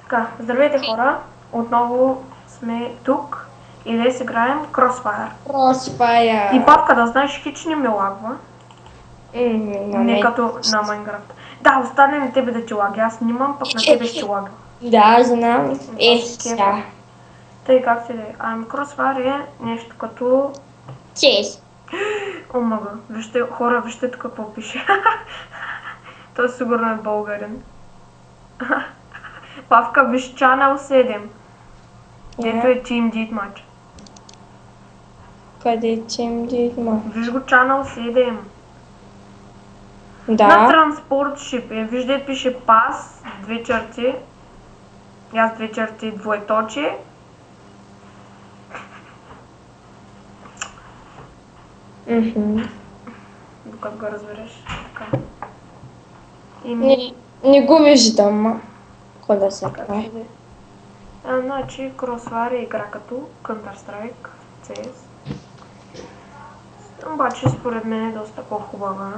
Така, здравейте хора, отново сме тук и днес играем Crossfire. И Павка, да знаеш, хич не ме лагва. Не като на Майнкрафт. Да, остане на тебе да ти лаги, аз снимам, пък на тебе ще лага. Да, знам. Сега. Тъй как се дай. Crossfire е нещо като... Чест. Омага, вижте, хора, вижте тук какво пише. Той сигурно е българин. Павка, виж Channel 7. Дето е Team Deathmatch. Къде е Team Deathmatch? Виж го Channel 7. Да. На транспорт шипе. Виждате пише пас, 2 черти. И аз 2 черти, двоеточие. Докато го разбереш. Така. Не го виждам. Какво да се прави? Значи Crossfire е игра като Counter-Strike, CS. Обаче според мен е доста по-хубава.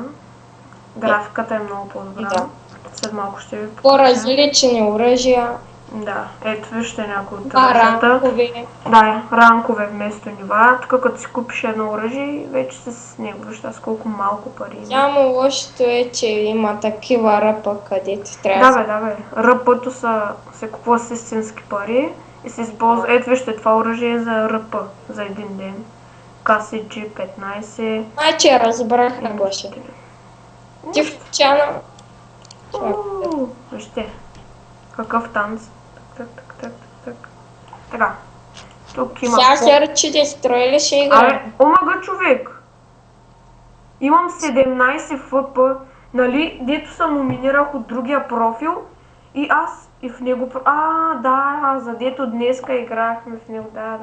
Графиката е много по-добра. Да. След малко ще ви покажа. По-различни оръжия. Да, ето вижте някои от Ранкове. Да, ранкове вместо нива. Тук като си купиш едно оръжие, вече с него вижте с колко малко пари има. Само лошото е, че има такива ръпа, където трябва Да бе. Ръпъто се купува с истински пари и се използва. Ето вижте, това оръжие е за ръпа за един ден. KCG 15. Значи разбрах на гласа. Ти в чана. Вижте. Какъв танц. Так. Така. Тук има... Сега Серчи Дестрой ли ще играе? Омага човек! Имам 17 ФП, нали, дето се номинирах от другия профил и аз и в него... да, за дето днеска играхме в него, да.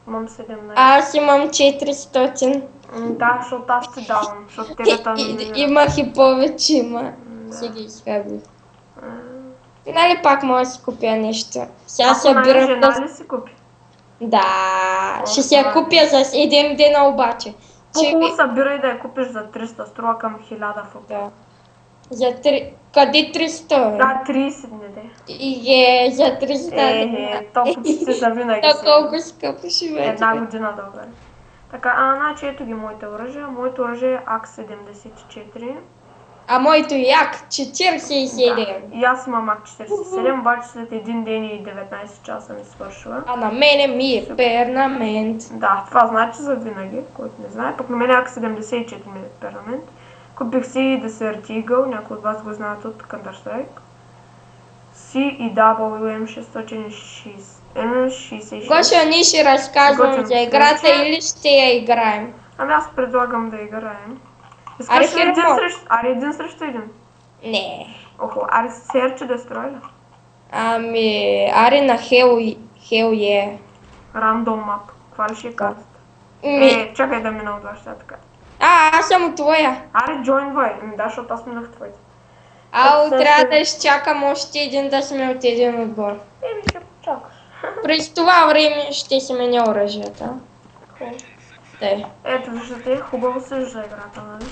Имам 17. Аз имам 400. Да, защото аз ти давам, защото тебе те номинирах. Имах и повече, си ги изхабих. Нали пак мога да си купя нещо? Сега събирам... Жена ли си купи? Да, ще си я купя за 7 дена обаче. По-хубаво събирай да я купиш за 300, струва към 1000 ФП. Да. Къде 300? Да, 30 дни де. За 300. Толкова си завинаги си. Толкова скъпо ще бъде. Една година да бъде. Така, значи ето ги моите оръжия. Моето оръжие е АК-74. А моето е АК-47. Да. И аз имам АК-47, обаче след един ден и 19 часа ми свършва. А на мене ми е перманент. Да, това значи за винаги, който не знае. Пък на мен АК-74 ми е перманент. Купих си Desert Eagle, някои от вас го знаят от Counter-Strike. CEWM666. Гоша, ние ще разказвам за играта или ще я играем? Ами аз предлагам да играем. Искаш ли един срещу един? Не. Аре Search and Destroy ли? Ами, аре на Hell е. Random Map. Каква ли ще е картата? Чакай да мина от вашата така. Аз съм твоя. Аре Join Boy. Да, защото аз минах твоите. Трябва да изчакам още един да сме от един отбор. Ще почакаш. През това време ще си меня оръжията. Ето виждате, хубаво се вижда играта, нали?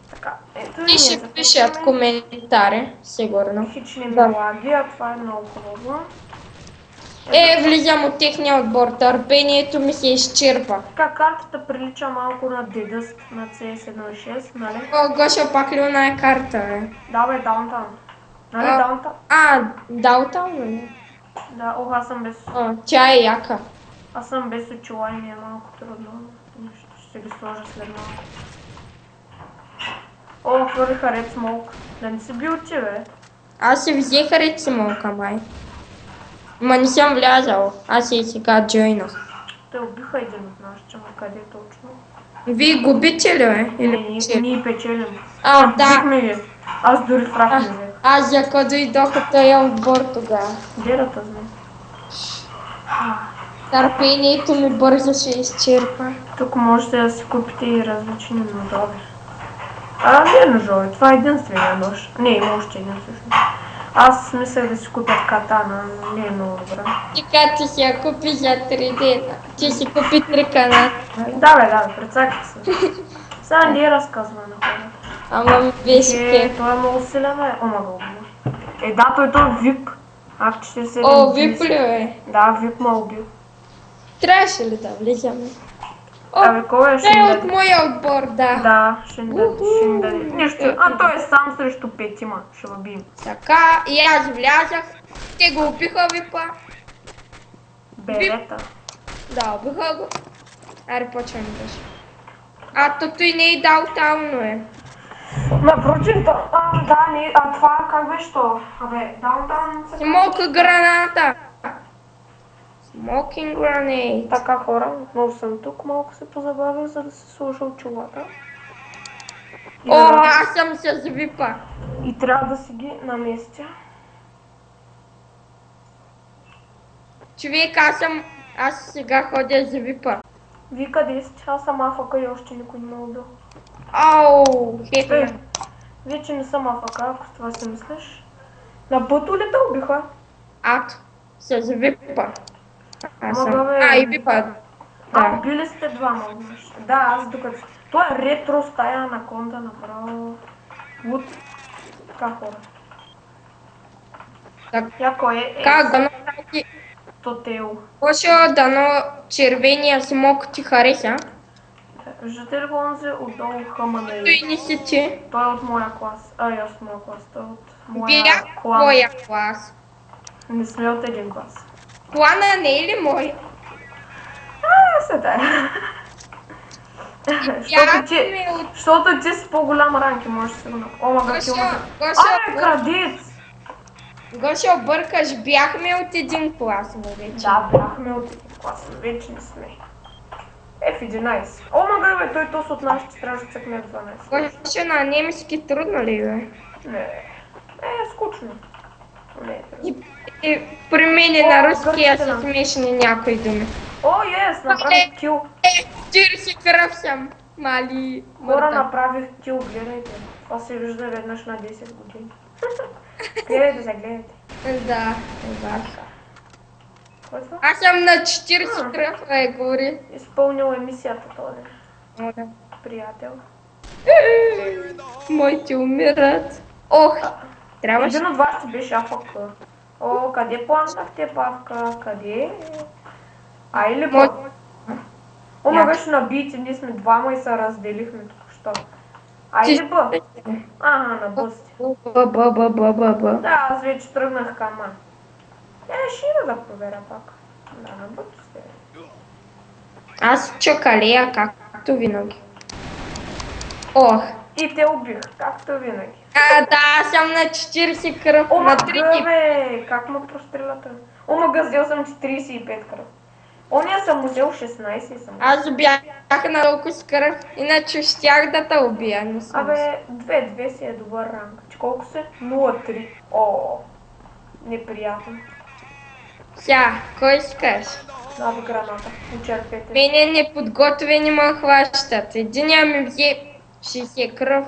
Така, ето и ще пишат коментари, сигурно. Хич не ми лаги, а това е много хубаво. Влизам от техния отбор, търпението ми се изчерпа. Така, картата прилича малко на Deadest на CS1.6, нали? Гоша, пак ли оная карта, Да бе, Downtown. Нали Downtown? Downtown, нали? Да, аз съм без... Тя е яка. Аз съм без очила и ми е малко трудно. Ще ги сложа след малко. Хвърлиха Red Smoke. Да не си бил ти, бе? Аз си взех Red Smoke, май. Ма не съм влязал. Аз и сега джойнах. Те убиха един от нас, че къде точно? Вие губите ли, бе? Ние печелим. Да. Ги. Аз дори фраг не взех. Аз яко дойдох от този отбор тогава. Дерата знае. Търпението ми бързо се изчерпа. Тук можете да си купите и различни ножове. Не ножове, това е единствения нож. Не, има още един всъщност. Аз мислех да си купя катана, но не е много добра. Така ти си я купи за 3 дена. Ти си купи 3 каната. Да бе, прецакай се. Сега не разказва на хората. Ама без кеф. Той е много силен, бе. Омага. Да, той е вип. Ах, 47. О, вип ли е? Да, вип ме убил. Трябваше ли да влизаме? Абе, кой е ще Той ни е от даде? моя отбор, да. Да, ще ни даде. Нищо. Той е сам срещу петима. Ще въбием. Така, и аз влязах. Те го убиха випа. Берета. Да, убиха го. Аре, почваме беше. То той не е даунтауно е. Напротив, да, не, това как беше то? Абе, даунтаун се Смока граната. Smoking grenade. Така хора, отново съм тук, малко се позабавя, за да се сложа очилата. Аз съм с випа. И трябва да си ги наместя. Човек, аз сега ходя за випа. Вие къде сте? Аз съм афака и още никой не ме убил. Ау, хепна. Вече не съм афака, ако с това си мислиш. На бъто ли те убиха? С випа. И випа. Да. Убили сте двама. Да, аз докато... Това е ретро стая анаконда направо. Вот. Така хора. Яко е. Как да направи? Тотел. Пошо дано червения смок ти хареса. Виждате ли го онзи отдолу хъманей? Той не си ти. Той е от моя клас. И аз от моя клас. Той е от моя Бях клан. моя клас. Не сме от един клас. Клана не е ли мой? Седай. Защото ти си по-голям ранг и можеш да го направиш. О, мага ти крадец! Гошо, бъркаш, бяхме от един клас, вече. Да, бяхме от един клас, вече не сме. В 11. О, мага бе, той тос от нашите трябваше да цъкне в 12. Гошо, на немски трудно ли бе? Не, скучно. При мен на руския са смешни някои думи. О, направих кил. 40 кръв съм, мали. Хора, направих кил, гледайте. Това се вижда веднъж на 10 години. Гледайте се, гледайте. Да, аз съм на 40 кръв, говори. Изпълнил емисията този. Приятел. Моите умират. Ох, трябваше. Един от вас ти беше афака. О, къде плантахте, Павка? Къде? Или по... О, ме беше набийте, ние сме двама и се разделихме току-що. Или Б? На Б сте. Б. Да, аз вече тръгнах към А. Ще да проверя пак. Да, на Б сте. Аз чокалея, както винаги. Ох. И те убих, както винаги. Да, аз съм на 40 кръв. О, мага бе, как ме простреляте? О, мага, взел съм 35 кръв. Оня съм взел 16 и съм. Аз бях на толкова с кръв, иначе щях да те убия, не съм. Абе, 2 си е добър ранг. Колко се? 0-3. О, неприятно. Кой искаш? Дава граната, очаквайте. Мене неподготвени ме хващат. Единия ми взе 60 кръв.